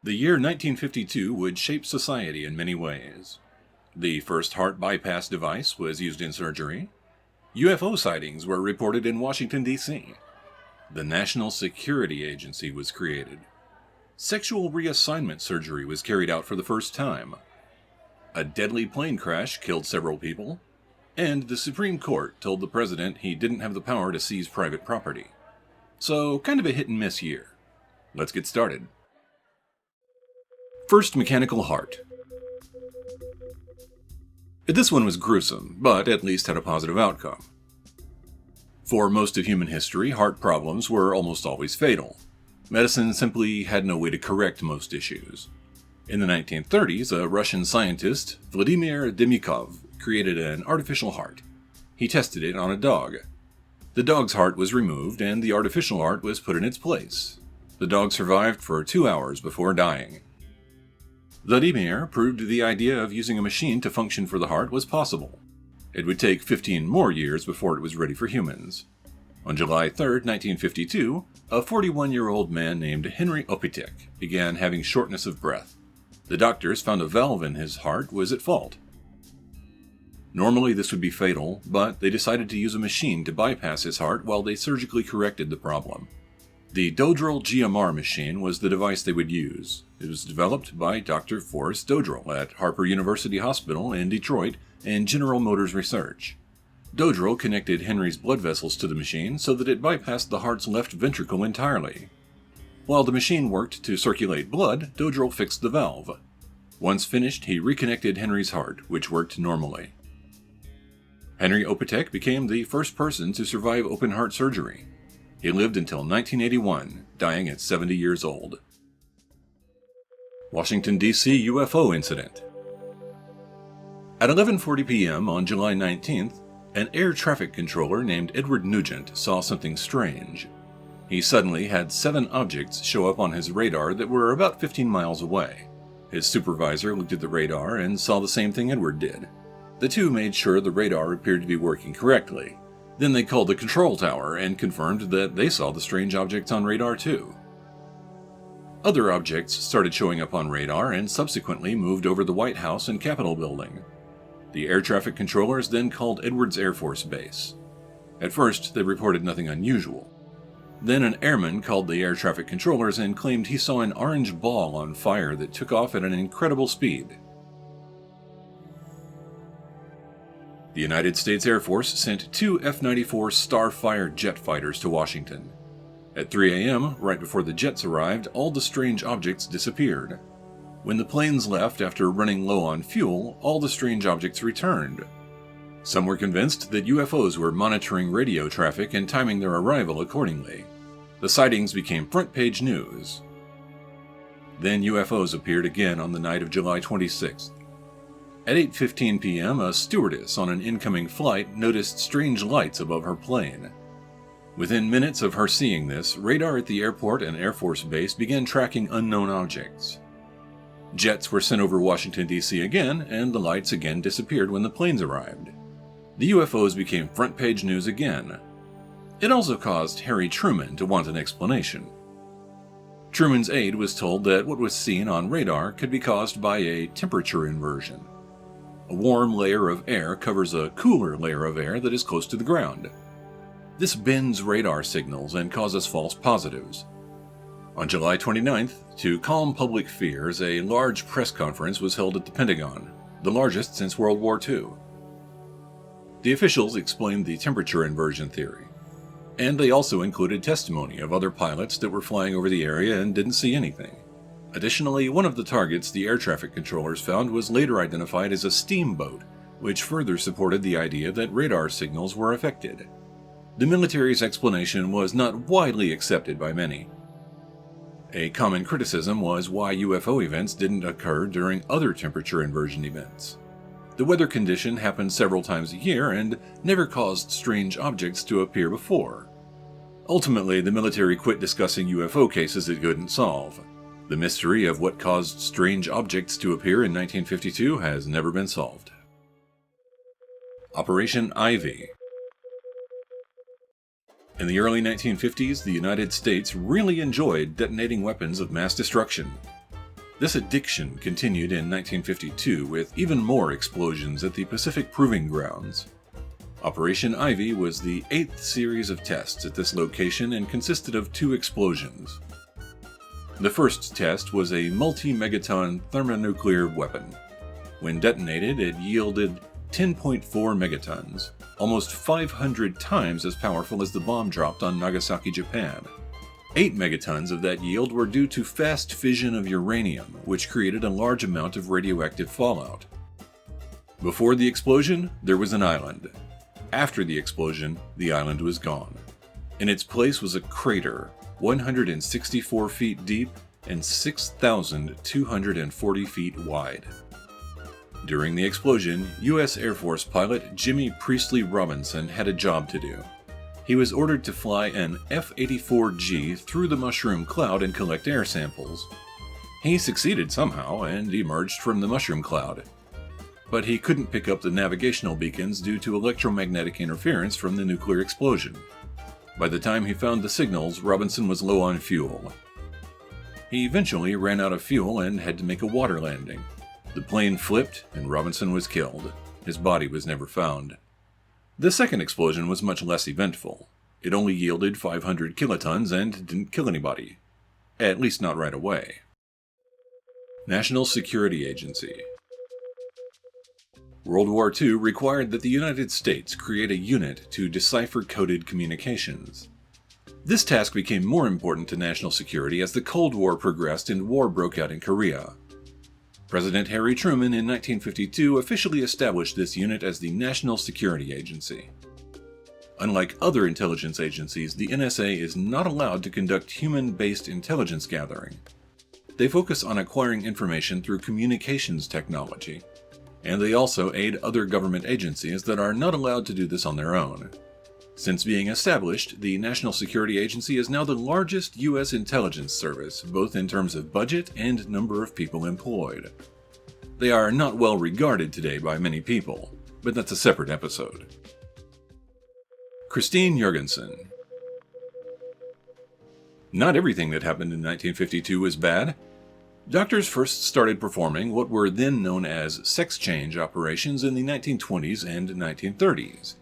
The year 1952 would shape society in many ways. The first heart bypass device was used in surgery. UFO sightings were reported in Washington, D.C. The National Security Agency was created. Sexual reassignment surgery was carried out for the first time. A deadly plane crash killed several people. And the Supreme Court told the president he didn't have the power to seize private property. So, kind of a hit and miss year. Let's get started. First mechanical heart. This one was gruesome, but at least had a positive outcome. For most of human history, heart problems were almost always fatal. Medicine simply had no way to correct most issues. In the 1930s, a Russian scientist, Vladimir Demikov, created an artificial heart. He tested it on a dog. The dog's heart was removed, and the artificial heart was put in its place. The dog survived for 2 hours before dying. Vladimir proved the idea of using a machine to function for the heart was possible. It would take 15 more years before it was ready for humans. On July 3, 1952, a 41-year-old man named Henry Opitek began having shortness of breath. The doctors found a valve in his heart was at fault. Normally this would be fatal, but they decided to use a machine to bypass his heart while they surgically corrected the problem. The Dodrill-GMR machine was the device they would use. It was developed by Dr. Forrest Dodrill at Harper University Hospital in Detroit and General Motors Research. Dodrill connected Henry's blood vessels to the machine so that it bypassed the heart's left ventricle entirely. While the machine worked to circulate blood, Dodrill fixed the valve. Once finished, he reconnected Henry's heart, which worked normally. Henry Opitek became the first person to survive open-heart surgery. He lived until 1981, dying at 70 years old. Washington, D.C. UFO incident. At 11:40 p.m. on July 19th, an air traffic controller named Edward Nugent saw something strange. He suddenly had 7 objects show up on his radar that were about 15 miles away. His supervisor looked at the radar and saw the same thing Edward did. The two made sure the radar appeared to be working correctly. Then they called the control tower and confirmed that they saw the strange objects on radar too. Other objects started showing up on radar and subsequently moved over the White House and Capitol building. The air traffic controllers then called Edwards Air Force Base. At first, they reported nothing unusual. Then an airman called the air traffic controllers and claimed he saw an orange ball on fire that took off at an incredible speed. The United States Air Force sent 2 F-94 Starfire jet fighters to Washington. At 3 a.m., right before the jets arrived, all the strange objects disappeared. When the planes left after running low on fuel, all the strange objects returned. Some were convinced that UFOs were monitoring radio traffic and timing their arrival accordingly. The sightings became front-page news. Then UFOs appeared again on the night of July 26th. At 8:15 p.m., a stewardess on an incoming flight noticed strange lights above her plane. Within minutes of her seeing this, radar at the airport and Air Force Base began tracking unknown objects. Jets were sent over Washington, D.C. again, and the lights again disappeared when the planes arrived. The UFOs became front-page news again. It also caused Harry Truman to want an explanation. Truman's aide was told that what was seen on radar could be caused by a temperature inversion. A warm layer of air covers a cooler layer of air that is close to the ground. This bends radar signals and causes false positives. On July 29th, to calm public fears, a large press conference was held at the Pentagon, the largest since World War II. The officials explained the temperature inversion theory, and they also included testimony of other pilots that were flying over the area and didn't see anything. Additionally, one of the targets the air traffic controllers found was later identified as a steamboat, which further supported the idea that radar signals were affected. The military's explanation was not widely accepted by many. A common criticism was why UFO events didn't occur during other temperature inversion events. The weather condition happened several times a year and never caused strange objects to appear before. Ultimately, the military quit discussing UFO cases it couldn't solve. The mystery of what caused strange objects to appear in 1952 has never been solved. Operation Ivy. In the early 1950s, the United States really enjoyed detonating weapons of mass destruction. This addiction continued in 1952 with even more explosions at the Pacific Proving Grounds. Operation Ivy was the 8th series of tests at this location and consisted of 2 explosions. The first test was a multi-megaton thermonuclear weapon. When detonated, it yielded 10.4 megatons, almost 500 times as powerful as the bomb dropped on Nagasaki, Japan. 8 megatons of that yield were due to fast fission of uranium, which created a large amount of radioactive fallout. Before the explosion, there was an island. After the explosion, the island was gone. In its place was a crater, 164 feet deep and 6,240 feet wide. During the explosion, U.S. Air Force pilot Jimmy Priestley Robinson had a job to do. He was ordered to fly an F-84G through the mushroom cloud and collect air samples. He succeeded somehow and emerged from the mushroom cloud. But he couldn't pick up the navigational beacons due to electromagnetic interference from the nuclear explosion. By the time he found the signals, Robinson was low on fuel. He eventually ran out of fuel and had to make a water landing. The plane flipped and Robinson was killed. His body was never found. The second explosion was much less eventful. It only yielded 500 kilotons and didn't kill anybody. At least not right away. National Security Agency. World War II required that the United States create a unit to decipher coded communications. This task became more important to national security as the Cold War progressed and war broke out in Korea. President Harry Truman in 1952 officially established this unit as the National Security Agency. Unlike other intelligence agencies, the NSA is not allowed to conduct human-based intelligence gathering. They focus on acquiring information through communications technology. And they also aid other government agencies that are not allowed to do this on their own. Since being established, the National Security Agency is now the largest U.S. intelligence service, both in terms of budget and number of people employed. They are not well regarded today by many people, but that's a separate episode. Christine Jorgensen. Not everything that happened in 1952 was bad. Doctors first started performing what were then known as sex change operations in the 1920s and 1930s.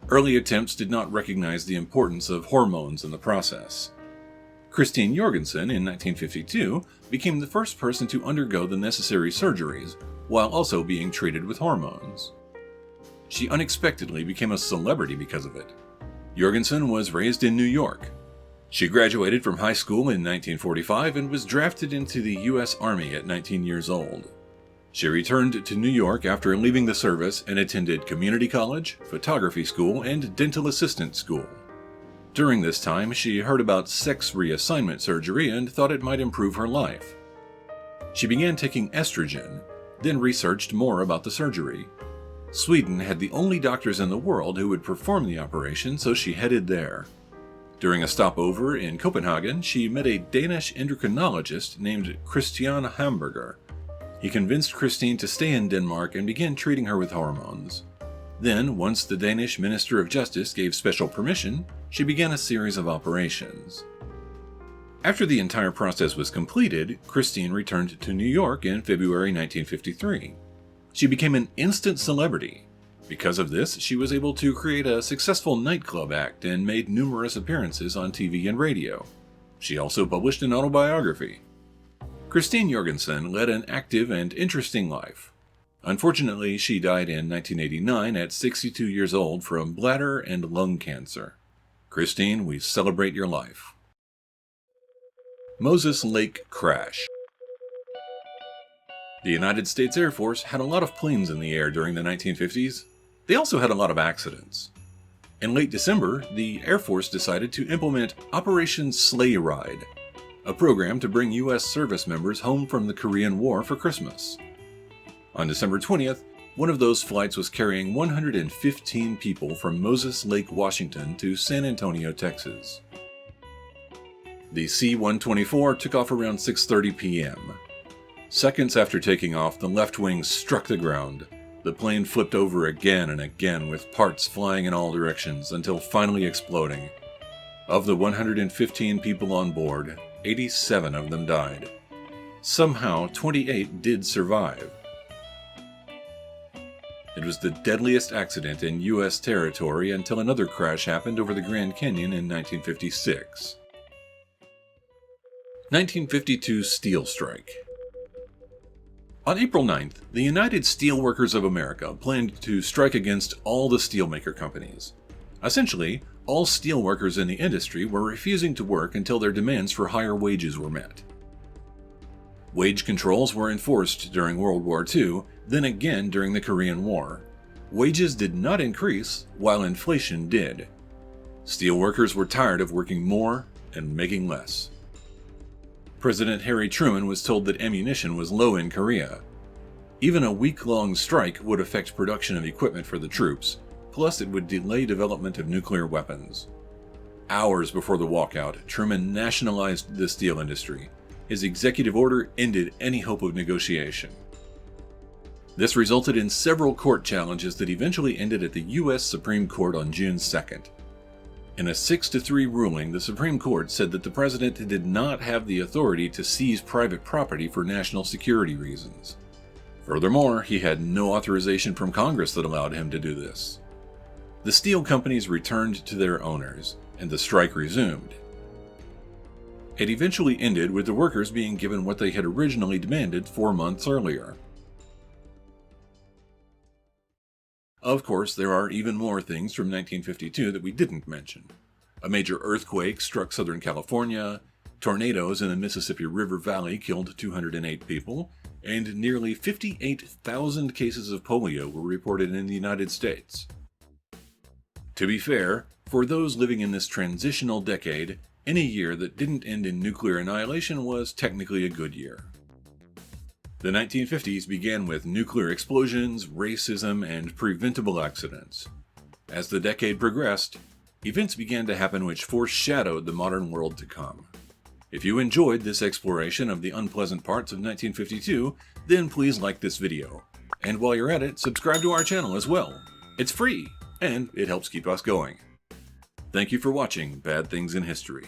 Early attempts did not recognize the importance of hormones in the process. Christine Jorgensen, in 1952, became the first person to undergo the necessary surgeries, while also being treated with hormones. She unexpectedly became a celebrity because of it. Jorgensen was raised in New York. She graduated from high school in 1945 and was drafted into the U.S. Army at 19 years old. She returned to New York after leaving the service and attended community college, photography school, and dental assistant school. During this time, she heard about sex reassignment surgery and thought it might improve her life. She began taking estrogen, then researched more about the surgery. Sweden had the only doctors in the world who would perform the operation, so she headed there. During a stopover in Copenhagen, she met a Danish endocrinologist named Christian Hamburger. He convinced Christine to stay in Denmark and began treating her with hormones. Then, once the Danish Minister of Justice gave special permission, she began a series of operations. After the entire process was completed, Christine returned to New York in February 1953. She became an instant celebrity. Because of this, she was able to create a successful nightclub act and made numerous appearances on TV and radio. She also published an autobiography. Christine Jorgensen led an active and interesting life. Unfortunately, she died in 1989 at 62 years old from bladder and lung cancer. Christine, we celebrate your life. Moses Lake Crash. The United States Air Force had a lot of planes in the air during the 1950s. They also had a lot of accidents. In late December, the Air Force decided to implement Operation Sleigh Ride, a program to bring U.S. service members home from the Korean War for Christmas. On December 20th, one of those flights was carrying 115 people from Moses Lake, Washington to San Antonio, Texas. The C-124 took off around 6:30 p.m. Seconds after taking off, the left wing struck the ground. The plane flipped over again and again with parts flying in all directions until finally exploding. Of the 115 people on board, 87 of them died. Somehow, 28 did survive. It was the deadliest accident in U.S. territory until another crash happened over the Grand Canyon in 1956. 1952 Steel Strike. On April 9th, the United Steelworkers of America planned to strike against all the steelmaker companies. Essentially, all steelworkers in the industry were refusing to work until their demands for higher wages were met. Wage controls were enforced during World War II, then again during the Korean War. Wages did not increase, while inflation did. Steelworkers were tired of working more and making less. President Harry Truman was told that ammunition was low in Korea. Even a week-long strike would affect production of equipment for the troops, plus it would delay development of nuclear weapons. Hours before the walkout, Truman nationalized the steel industry. His executive order ended any hope of negotiation. This resulted in several court challenges that eventually ended at the U.S. Supreme Court on June 2nd. In a 6-3 ruling, the Supreme Court said that the president did not have the authority to seize private property for national security reasons. Furthermore, he had no authorization from Congress that allowed him to do this. The steel companies returned to their owners, and the strike resumed. It eventually ended with the workers being given what they had originally demanded 4 months earlier. Of course, there are even more things from 1952 that we didn't mention. A major earthquake struck Southern California, tornadoes in the Mississippi River Valley killed 208 people, and nearly 58,000 cases of polio were reported in the United States. To be fair, for those living in this transitional decade, any year that didn't end in nuclear annihilation was technically a good year. The 1950s began with nuclear explosions, racism, and preventable accidents. As the decade progressed, events began to happen which foreshadowed the modern world to come. If you enjoyed this exploration of the unpleasant parts of 1952, then please like this video. And while you're at it, subscribe to our channel as well. It's free, and it helps keep us going. Thank you for watching Bad Things in History.